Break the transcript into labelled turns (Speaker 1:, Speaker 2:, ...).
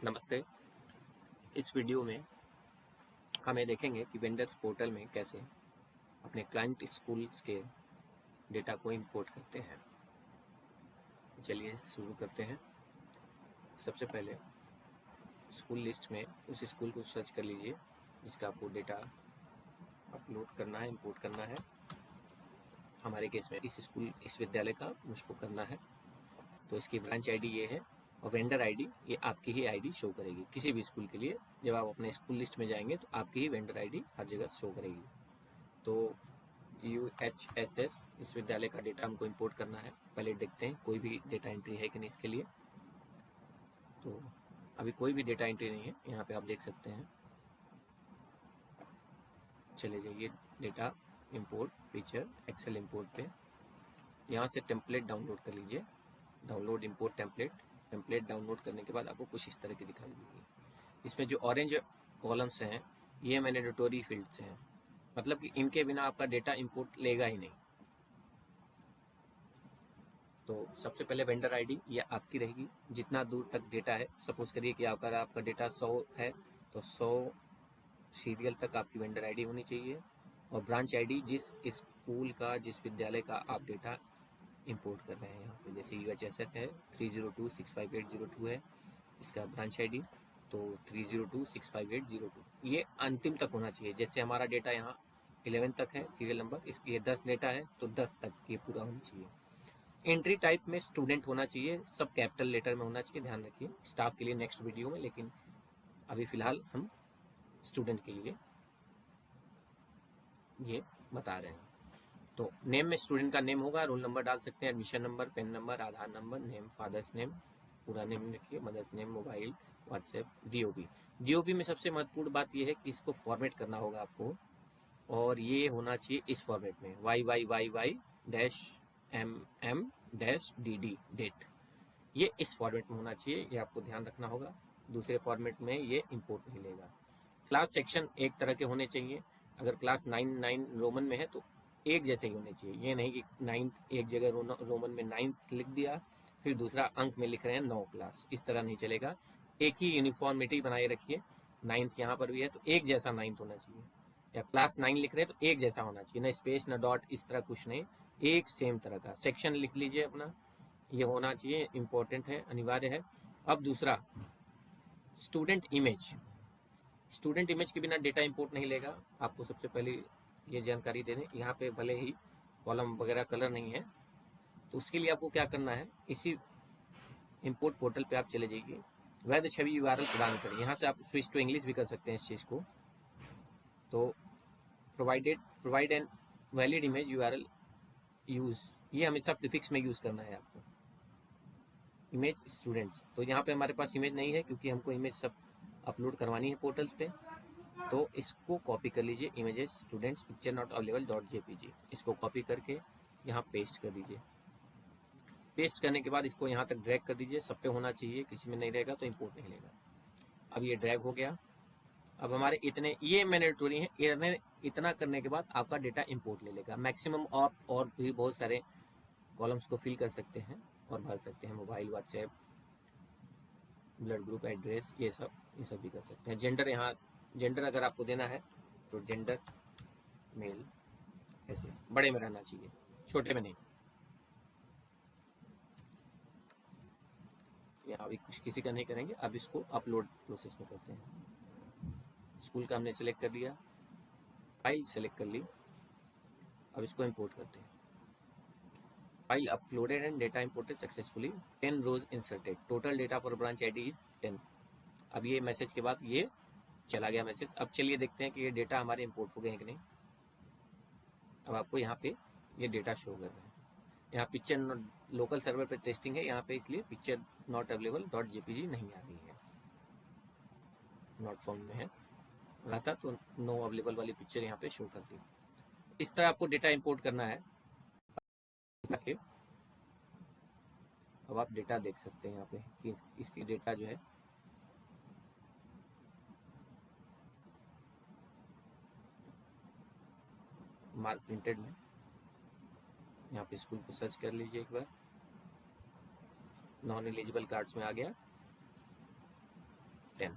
Speaker 1: नमस्ते। इस वीडियो में हम ये देखेंगे कि वेंडर्स पोर्टल में कैसे अपने क्लाइंट स्कूल्स के डेटा को इंपोर्ट करते हैं। चलिए शुरू करते हैं। सबसे पहले स्कूल लिस्ट में उस स्कूल को सर्च कर लीजिए जिसका आपको डेटा अपलोड करना है, इंपोर्ट करना है। हमारे केस में इस विद्यालय का मुझको करना है, तो इसकी ब्रांच आईडी ये है और वेंडर आईडी ये आपकी ही आईडी शो करेगी। किसी भी स्कूल के लिए जब आप अपने स्कूल लिस्ट में जाएंगे तो आपकी ही वेंडर आईडी हर जगह शो करेगी। तो UHSS इस विद्यालय का डेटा हमको इंपोर्ट करना है। पहले देखते हैं कोई भी डेटा एंट्री है कि नहीं इसके लिए। तो अभी कोई भी डेटा एंट्री नहीं है, यहाँ पे आप देख सकते हैं। चले जाइए data import feature Excel import पे, यहाँ से टेम्पलेट डाउनलोड कर लीजिए। डाउनलोड इंपोर्ट टेम्पलेट डाउनलोड करने के बाद आपको कुछ इस तरह की दिखाई देगी। इसमें जो ऑरेंज कॉलम्स हैं ये मैंडेटरी फील्ड्स हैं, मतलब कि इनके बिना आपका डेटा इंपोर्ट लेगा ही नहीं। तो सबसे पहले वेंडर आईडी ये आपकी रहेगी, जितना दूर तक डेटा है। सपोज करिए कि आपका डेटा 100 है तो 100 सीरियल तक आपकी वेंडर आईडी होनी चाहिए। और ब्रांच आईडी जिस स्कूल का, जिस विद्यालय का आप डेटा इंपोर्ट कर रहे हैं, यहाँ पे जैसे UHSS है 3026580 है इसका ब्रांच आईडी, तो 3026580 ये अंतिम तक होना चाहिए। जैसे हमारा डेटा यहाँ 11 तक है सीरियल नंबर, इसकी 10 डेटा है तो 10 तक ये पूरा होना चाहिए। एंट्री टाइप में स्टूडेंट होना चाहिए, सब कैपिटल लेटर में होना चाहिए, ध्यान रखिए। स्टाफ के लिए नेक्स्ट वीडियो में, लेकिन अभी फिलहाल हम स्टूडेंट के लिए ये बता रहे हैं। तो नेम में स्टूडेंट का नेम होगा, रोल नंबर डाल सकते हैं, admission number, pen number, Aadhaar number, name, father's name, पूरा नेम रखिए, mother's name, mobile, WhatsApp, DOB में सबसे महत्वपूर्ण बात यह है कि इसको फॉर्मेट करना होगा आपको, और ये होना चाहिए इस फॉर्मेट में YYYY-MM-DD डेट, ये इस फॉर्मेट में होना चाहिए, ये आपको ध्यान रखना होगा। दूसरे फॉर्मेट में ये इंपोर्ट नहीं लेगा। क्लास सेक्शन एक तरह के होने चाहिए। अगर क्लास 9 रोमन में है तो एक जैसे ही होने चाहिए। ये नहीं कि 9 एक जगह रोमन में 9 लिख दिया फिर दूसरा अंक में लिख रहे हैं 9 क्लास, इस तरह नहीं चलेगा। एक ही यूनिफॉर्मिटी बनाए रखिए। 9th यहाँ पर भी है तो एक जैसा 9th होना चाहिए, या क्लास 9 लिख रहे हैं तो एक जैसा होना चाहिए, न स्पेस न डॉट, इस तरह कुछ नहीं, एक सेम तरह का सेक्शन लिख लीजिए अपना, ये होना चाहिए, इंपॉर्टेंट है, अनिवार्य है। अब दूसरा स्टूडेंट इमेज के बिना डेटा इंपोर्ट नहीं लेगा। आपको सबसे पहले ये जानकारी दे दें, यहाँ पे भले ही कॉलम वगैरह कलर नहीं है, तो उसके लिए आपको क्या करना है, इसी इंपोर्ट पोर्टल पे आप चले जाइए, वैध छवि URL प्रदान करें। यहाँ से आप स्विच टू इंग्लिश भी कर सकते हैं इस चीज़ को। तो provide an valid image URL use, ये हमेशा प्रीफिक्स में यूज करना है आपको। इमेज स्टूडेंट्स, तो यहाँ पे हमारे पास इमेज नहीं है क्योंकि हमको इमेज सब अपलोड करवानी है पोर्टल्स पे। तो इसको कॉपी कर लीजिए, images students picture not available .jpg, इसको कॉपी करके यहाँ पेस्ट कर दीजिए। पेस्ट करने के बाद इसको यहाँ तक ड्रैग कर दीजिए, सब पे होना चाहिए, किसी में नहीं रहेगा तो इंपोर्ट नहीं लेगा। अब ये ड्रैग हो गया। अब हमारे इतने ये मैंडेटरी हैं, इतना करने के बाद आपका डेटा इंपोर्ट ले लेगा। मैक्सिमम आप और भी बहुत सारे कॉलम्स को फिल कर सकते हैं और भर सकते हैं, mobile, WhatsApp, blood group, address, ये सब भी कर सकते हैं। जेंडर, यहाँ जेंडर अगर आपको देना है तो जेंडर मेल, ऐसे बड़े में रहना चाहिए, छोटे में नहीं। यहाँ अभी कुछ किसी का नहीं करेंगे, अब इसको अपलोड प्रोसेस में करते हैं। स्कूल का हमने सेलेक्ट कर लिया, फाइल सेलेक्ट कर ली, अब इसको इंपोर्ट करते हैं। File uploaded and data imported successfully, 10 rows inserted, total data for branch ID is 10। अब ये मैसेज के बाद ये चला गया मैसेज। अब चलिए देखते हैं कि ये डेटा हमारे इंपोर्ट हो गए हैं कि नहीं। अब आपको यहाँ पे ये डेटा शो कर रहे हैं। यहाँ पिक्चर लोकल सर्वर पे टेस्टिंग है, यहाँ पे इसलिए पिक्चर नॉट अवेलेबल .jpg नहीं आ रही है, नॉट फाउंड में है, रहता तो नो अवेलेबल वाली पिक्चर यहाँ पे शो करती। इस तरह आपको डेटा इंपोर्ट करना है। अब आप डेटा देख सकते हैं यहाँ पे कि इसकी डेटा जो है मार्क प्रिंटेड में, यहाँ पे स्कूल को सर्च कर लीजिए एक बार, नॉन एलिजिबल कार्ड्स में आ गया। 10।